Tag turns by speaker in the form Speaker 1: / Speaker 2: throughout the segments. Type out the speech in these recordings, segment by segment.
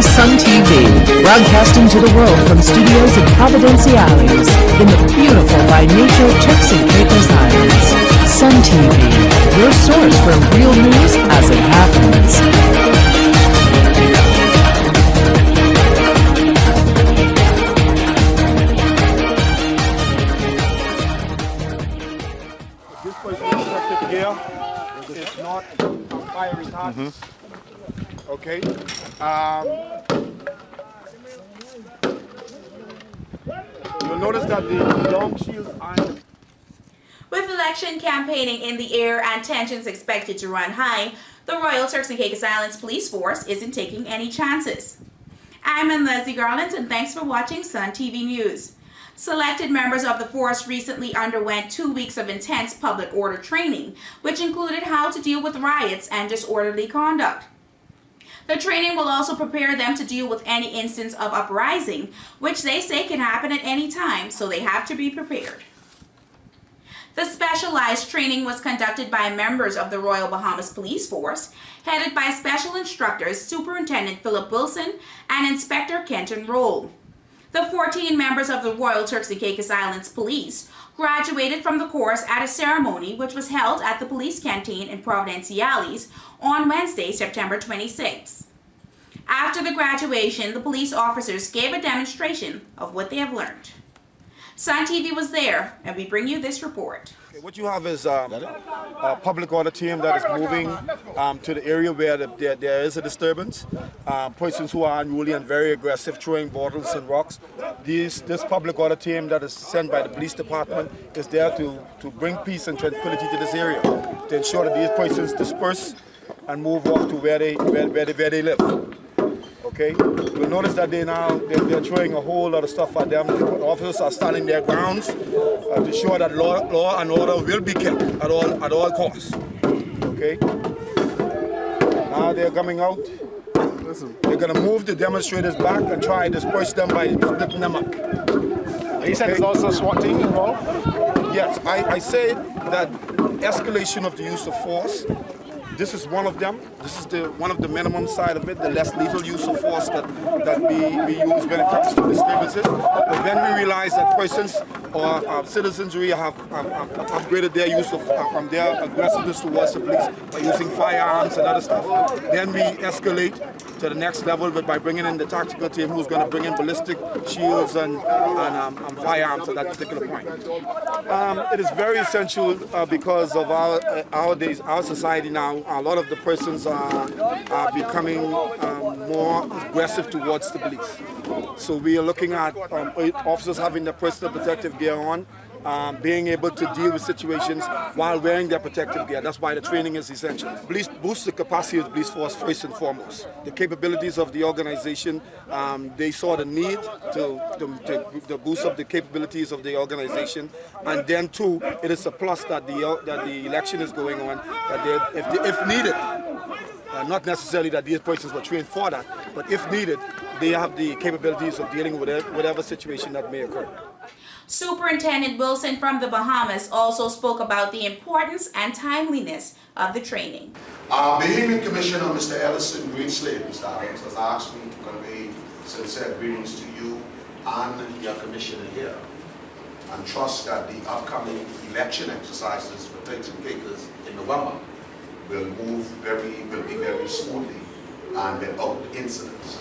Speaker 1: watching Sun TV, broadcasting to the world from studios in Providenciales, in the beautiful by nature Turks and Caicos Islands. Sun TV, your source for real news as it happens.
Speaker 2: This person is protected gear. It's not fire retardant. Okay. You'll notice that the long shields are.
Speaker 3: With election campaigning in the air and tensions expected to run high, the Royal Turks and Caicos Islands Police Force isn't taking any chances. I'm Leslie Garland, and thanks for watching Sun TV News. Selected members of the force recently underwent 2 weeks of intense public order training, which included how to deal with riots and disorderly conduct. The training will also prepare them to deal with any instance of uprising, which they say can happen at any time, so they have to be prepared. The specialized training was conducted by members of the Royal Bahamas Police Force, headed by Special Instructors Superintendent Philip Wilson and Inspector Kenton Roll. The 14 members of the Royal Turks and Caicos Islands Police graduated from the course at a ceremony which was held at the police canteen in Providenciales on Wednesday, September 26. After the graduation, the police officers gave a demonstration of what they have learned. Sun TV was there, and we bring you this report.
Speaker 2: What you have is a public order team that is moving to the area where there is a disturbance. Persons who are unruly and very aggressive, throwing bottles and rocks. This public order team that is sent by the police department is there to bring peace and tranquility to this area, to ensure that these persons disperse and move off to where they live. Okay, you'll notice that they're throwing a whole lot of stuff at them. The officers are standing their grounds to ensure that law and order will be kept at all costs. Okay. Now they're coming out. They're going to move the demonstrators back and try and disperse them by splitting them up.
Speaker 4: He said there's also SWAT team involved?
Speaker 2: Yes, I say that escalation of the use of force. This is one of them. This is one of the minimum side of it, the less lethal use of force that we use when it comes to disturbances. But then we realize that persons or citizens really have upgraded their use of their aggressiveness towards the police by using firearms and other stuff. Then we escalate to the next level by bringing in the tactical team who's going to bring in ballistic shields and firearms at that particular point. It is very essential because of our society now. A lot of the persons are becoming more aggressive towards the police. So we are looking at officers having their personal protective gear on, being able to deal with situations while wearing their protective gear. That's why the training is essential. Police boost the capacity of the police force first and foremost. The capabilities of the organization, they saw the need to boost up the capabilities of the organization. And then too, it is a plus that the election is going on, that if needed, not necessarily that these persons were trained for that, but if needed, they have the capabilities of dealing with whatever situation that may occur.
Speaker 3: Superintendent Wilson from the Bahamas also spoke about the importance and timeliness of the training.
Speaker 5: Bahamian Commissioner Mr. Ellison Greenslade, Mr. Adams, has asked me to convey sincere greetings to you and your commissioner here, and trust that the upcoming election exercises for Turks and Caicos in November will be very smoothly and without incidents.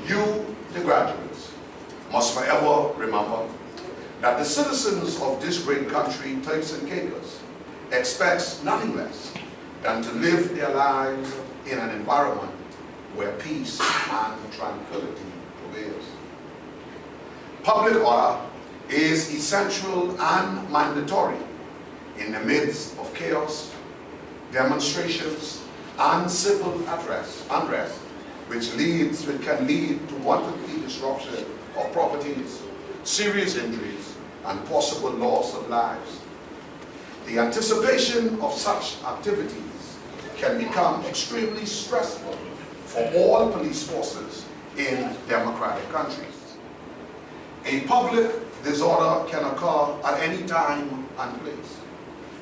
Speaker 5: You, the graduates, must forever remember that the citizens of this great country, Turks and Caicos, expects nothing less than to live their lives in an environment where peace and tranquility prevails. Public order is essential and mandatory in the midst of chaos, demonstrations, and civil unrest, which can lead to wanton disruption of properties, serious injuries, and possible loss of lives. The anticipation of such activities can become extremely stressful for all police forces in democratic countries. A public disorder can occur at any time and place,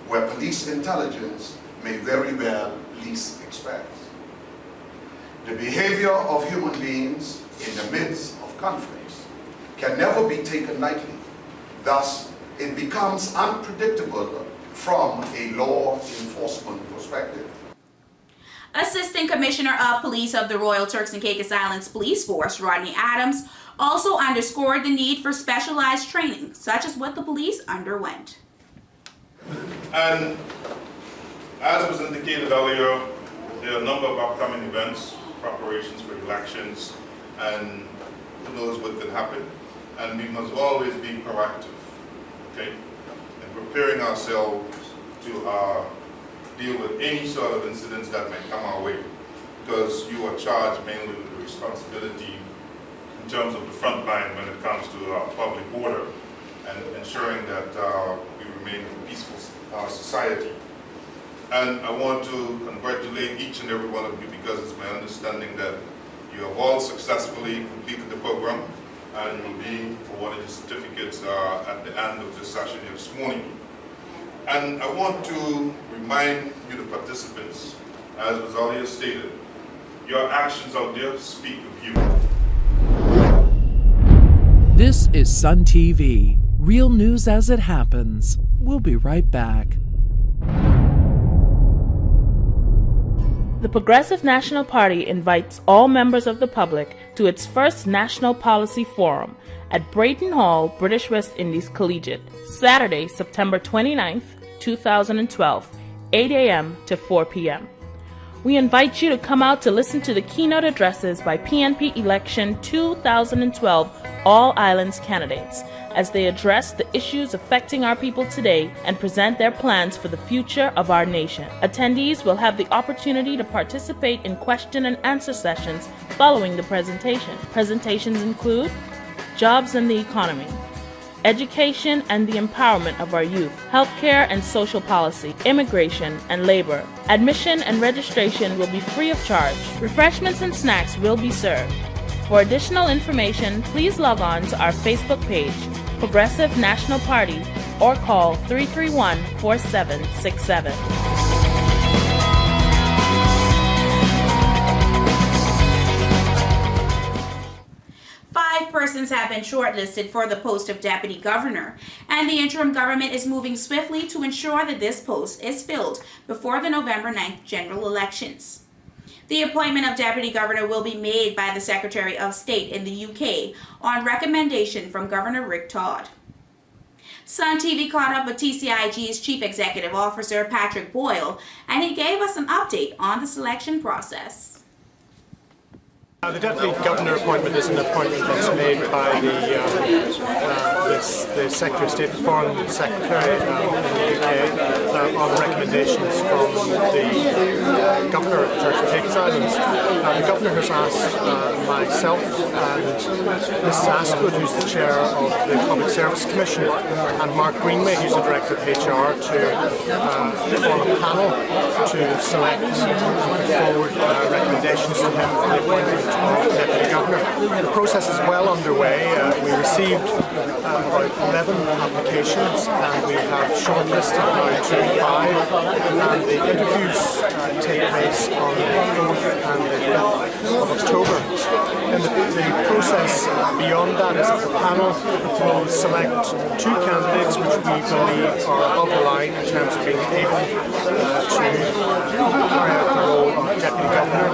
Speaker 5: where police intelligence may very well least expect. The behavior of human beings in the midst of conflicts can never be taken lightly. Thus, it becomes unpredictable from a law enforcement perspective.
Speaker 3: Assistant Commissioner of Police of the Royal Turks and Caicos Islands Police Force, Rodney Adams, also underscored the need for specialized training, such as what the police underwent.
Speaker 6: And as was indicated earlier, there are a number of upcoming events, preparations for elections, and who knows what could happen. And we must always be proactive, okay, in preparing ourselves to deal with any sort of incidents that may come our way, because you are charged mainly with the responsibility in terms of the front line when it comes to our public order and ensuring that we remain a peaceful society. And I want to congratulate each and every one of you, because it's my understanding that you have all successfully completed the program and will be awarded the certificates at the end of the session here this morning. And I want to remind you, the participants, as was earlier stated, your actions out there speak of you.
Speaker 1: This is Sun TV, real news as it happens. We'll be right back.
Speaker 7: The Progressive National Party invites all members of the public to its first National Policy Forum at Brayton Hall, British West Indies Collegiate, Saturday, September 29th, 2012, 8 a.m. to 4 p.m. We invite you to come out to listen to the keynote addresses by PNP Election 2012 All Islands candidates as they address the issues affecting our people today and present their plans for the future of our nation. Attendees will have the opportunity to participate in question and answer sessions following the presentation. Presentations include jobs and the economy, education and the empowerment of our youth, healthcare and social policy, immigration and labor. Admission and registration will be free of charge. Refreshments and snacks will be served. For additional information, please log on to our Facebook page, Progressive National Party, or call 331-4767.
Speaker 3: 5 persons have been shortlisted for the post of Deputy Governor, and the interim government is moving swiftly to ensure that this post is filled before the November 9th general elections. The appointment of Deputy Governor will be made by the Secretary of State in the UK on recommendation from Governor Rick Todd. Sun TV caught up with TCIG's Chief Executive Officer Patrick Boyle, and he gave us an update on the selection process.
Speaker 4: The Deputy Governor appointment is an appointment that's made by the Secretary of State, the Foreign Secretary in the UK, on recommendations from the Governor of the Turks and Caicos Islands. The Governor has asked myself and Mrs. Askew, who's the Chair of the Public Service Commission, and Mark Greenway, who's the Director of HR, to form a panel to select and put forward recommendations to him for the appointment Deputy Governor. The process is well underway. We received about 11 applications and we have shortlisted now to 5, and the interviews take place on the 4th and the 5th of October. And the process beyond that is that the panel will select 2 candidates which we believe are above the line in terms of being able to carry out the role of Deputy Governor.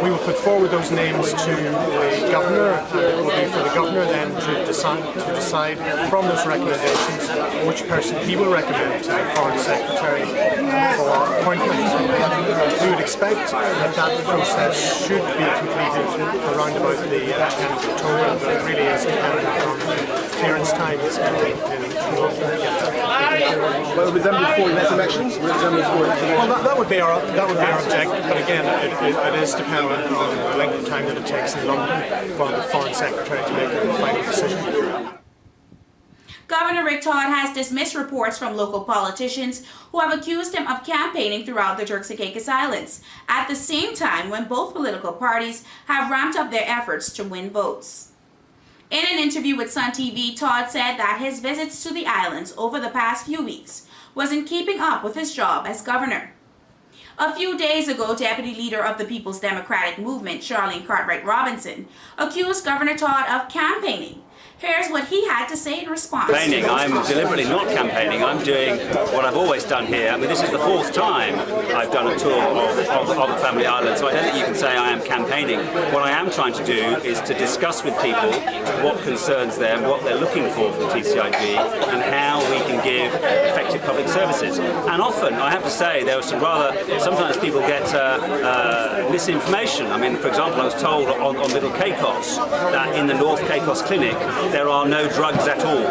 Speaker 4: We will put forward those names to the Governor, and it will be for the Governor then to decide from those recommendations which person he will recommend to the Foreign Secretary for appointment. We would expect that process should be completed around about the 10th of October, but it really is dependent on the clearance times in
Speaker 8: Well, would them before the next elections?
Speaker 4: Well, that would be our objective, but again, it is dependent on the length of time that it takes in London for the Foreign Secretary to make a final decision.
Speaker 3: Governor Rick Todd has dismissed reports from local politicians who have accused him of campaigning throughout the Turks and Caicos Islands, at the same time when both political parties have ramped up their efforts to win votes. In an interview with Sun TV, Todd said that his visits to the islands over the past few weeks was in keeping up with his job as governor. A few days ago, Deputy Leader of the People's Democratic Movement, Charlene Cartwright Robinson, accused Governor Todd of campaigning. Here's what he had to say in response.
Speaker 9: Campaigning? I'm deliberately not campaigning. I'm doing what I've always done here. I mean, this is the 4th time I've done a tour of the Family Island, so I don't think you can say I am campaigning. What I am trying to do is to discuss with people what concerns them, what they're looking for from TCIP, and how we can give effective public services. And often, I have to say, there are some sometimes people get misinformation. I mean, for example, I was told on Little Caicos that in the North Caicos Clinic, there are no drugs at all,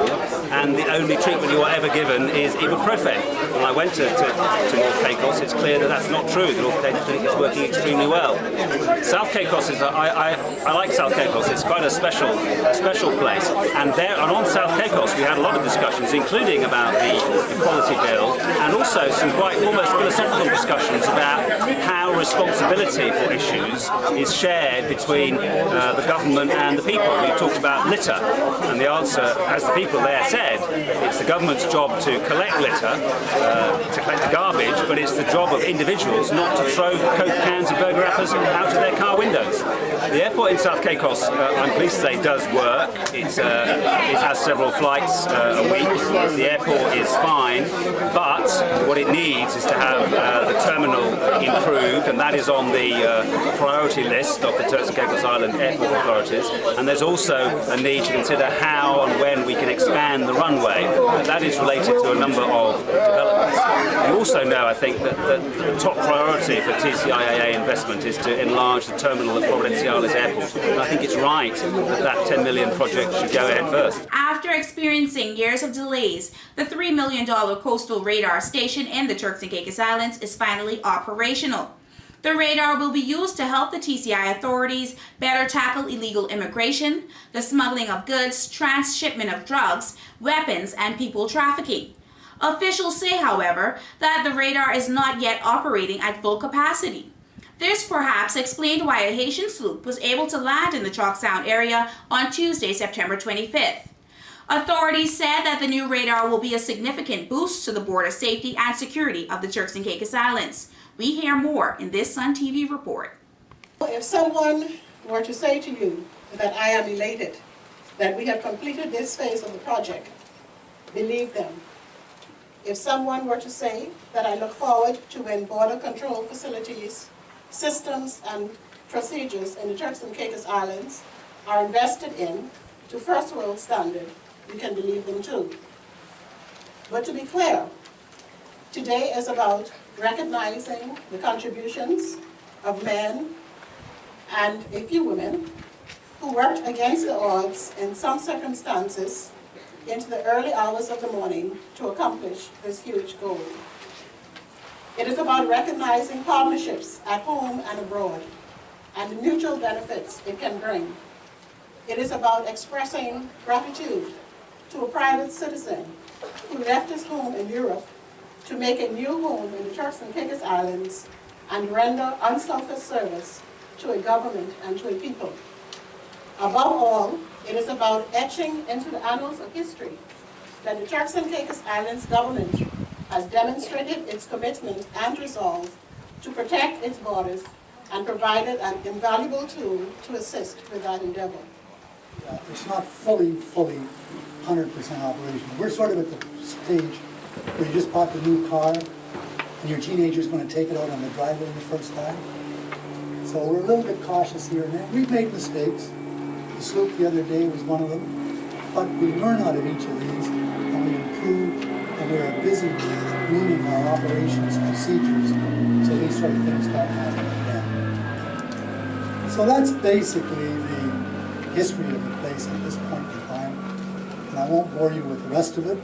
Speaker 9: and the only treatment you are ever given is ibuprofen. When I went to North Caicos, it's clear that that's not true. The North Caicos Clinic is working extremely well. South Caicos is, I like South Caicos. It's quite a special place. And on South Caicos, we had a lot of discussions, including about the equality bill, and also some quite almost philosophical discussions about how responsibility for issues is shared between the government and the people. We talked about litter. And the answer, as the people there said, it's the government's job to collect litter, to collect the garbage, but it's the job of individuals not to throw Coke cans and burger wrappers out of their car windows. The airport in South Caicos, I'm pleased to say, does work. It has several flights a week. The airport is fine, but what it needs is to have the terminal improved, and that is on the priority list of the Turks and Caicos Island airport authorities. And there's also a need to consider how and when we can expand the runway. And that is related to a number of developments. We also know, I think, that the top priority for TCIA investment is to enlarge the terminal at Providenciales Airport. And I think it's right that $10 million project should go ahead first.
Speaker 3: After experiencing years of delays, the $3 million coastal radar station in the Turks and Caicos Islands is finally operational. The radar will be used to help the TCI authorities better tackle illegal immigration, the smuggling of goods, transshipment of drugs, weapons, and people trafficking. Officials say, however, that the radar is not yet operating at full capacity. This perhaps explained why a Haitian sloop was able to land in the Chalk Sound area on Tuesday, September 25th. Authorities said that the new radar will be a significant boost to the border safety and security of the Turks and Caicos Islands. We hear more in this Sun TV report.
Speaker 10: If someone were to say to you that I am elated that we have completed this phase of the project, believe them. If someone were to say that I look forward to when border control facilities, systems, and procedures in the Turks and Caicos Islands are invested in to first world standard, you can believe them too. But to be clear, today is about recognizing the contributions of men and a few women who worked against the odds in some circumstances into the early hours of the morning to accomplish this huge goal. It is about recognizing partnerships at home and abroad and the mutual benefits it can bring. It is about expressing gratitude to a private citizen who left his home in Europe to make a new home in the Turks and Caicos Islands and render unselfish service to a government and to a people. Above all, it is about etching into the annals of history that the Turks and Caicos Islands government has demonstrated its commitment and resolve to protect its borders and provided an invaluable tool to assist with that endeavor.
Speaker 11: It's not fully 100% operational. We're sort of at the stage where you just bought the new car and your teenager's going to take it out on the driveway the first time. So we're a little bit cautious here and there. We've made mistakes. The sloop the other day was one of them. But we learn out of each of these and we improve, and we're busy moving our operations procedures so these sort of things don't happen again. So that's basically the history of the place at this point in time. And I won't bore you with the rest of it.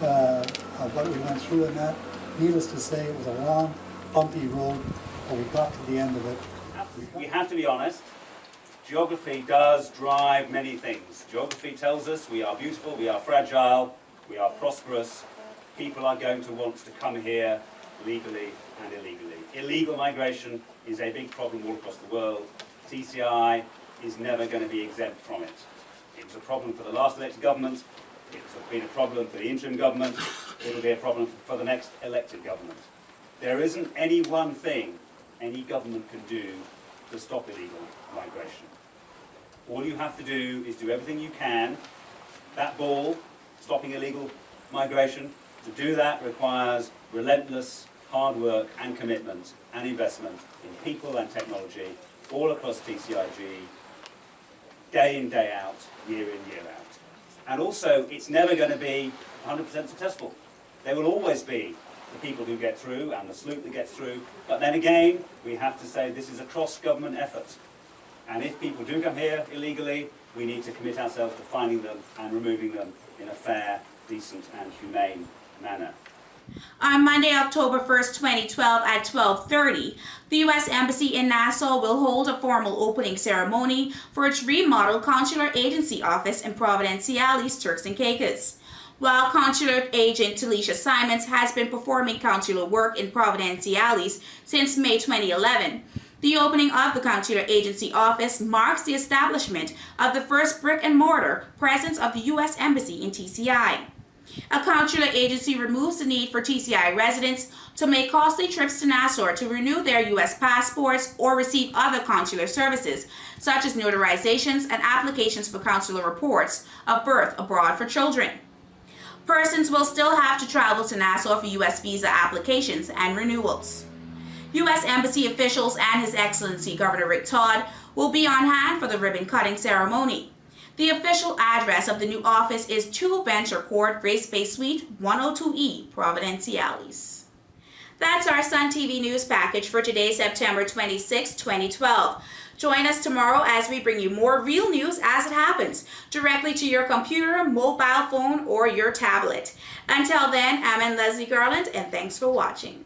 Speaker 11: Of what we went through in that. Needless to say, it was a long, bumpy road, but we got to the end of it.
Speaker 9: We have to be honest. Geography does drive many things. Geography tells us we are beautiful, we are fragile, we are prosperous. People are going to want to come here legally and illegally. Illegal migration is a big problem all across the world. TCI is never going to be exempt from it. It was a problem for the last elected government. It's been a problem for the interim government. It'll be a problem for the next elected government. There isn't any one thing any government can do to stop illegal migration. All you have to do is do everything you can. That ball, stopping illegal migration, to do that requires relentless hard work and commitment and investment in people and technology all across TCIG, day in, day out, year in, year out. And also, it's never going to be 100% successful. There will always be the people who get through and the sloop that gets through. But then again, we have to say this is a cross-government effort. And if people do come here illegally, we need to commit ourselves to finding them and removing them in a fair, decent and humane manner.
Speaker 3: On Monday, October 1st, 2012 at 12:30, the U.S. Embassy in Nassau will hold a formal opening ceremony for its remodeled Consular Agency office in Providenciales, Turks and Caicos. While Consular Agent Talisha Simons has been performing consular work in Providenciales since May 2011, the opening of the Consular Agency office marks the establishment of the first brick-and-mortar presence of the U.S. Embassy in TCI. A consular agency removes the need for TCI residents to make costly trips to Nassau to renew their U.S. passports or receive other consular services, such as notarizations and applications for consular reports of birth abroad for children. Persons will still have to travel to Nassau for U.S. visa applications and renewals. U.S. Embassy officials and His Excellency Governor Rick Todd will be on hand for the ribbon-cutting ceremony. The official address of the new office is 2 Venture Court, Grace Bay Suite, 102E, Providenciales. That's our Sun TV News package for today, September 26, 2012. Join us tomorrow as we bring you more real news as it happens, directly to your computer, mobile phone, or your tablet. Until then, I'm Leslie Garland, and thanks for watching.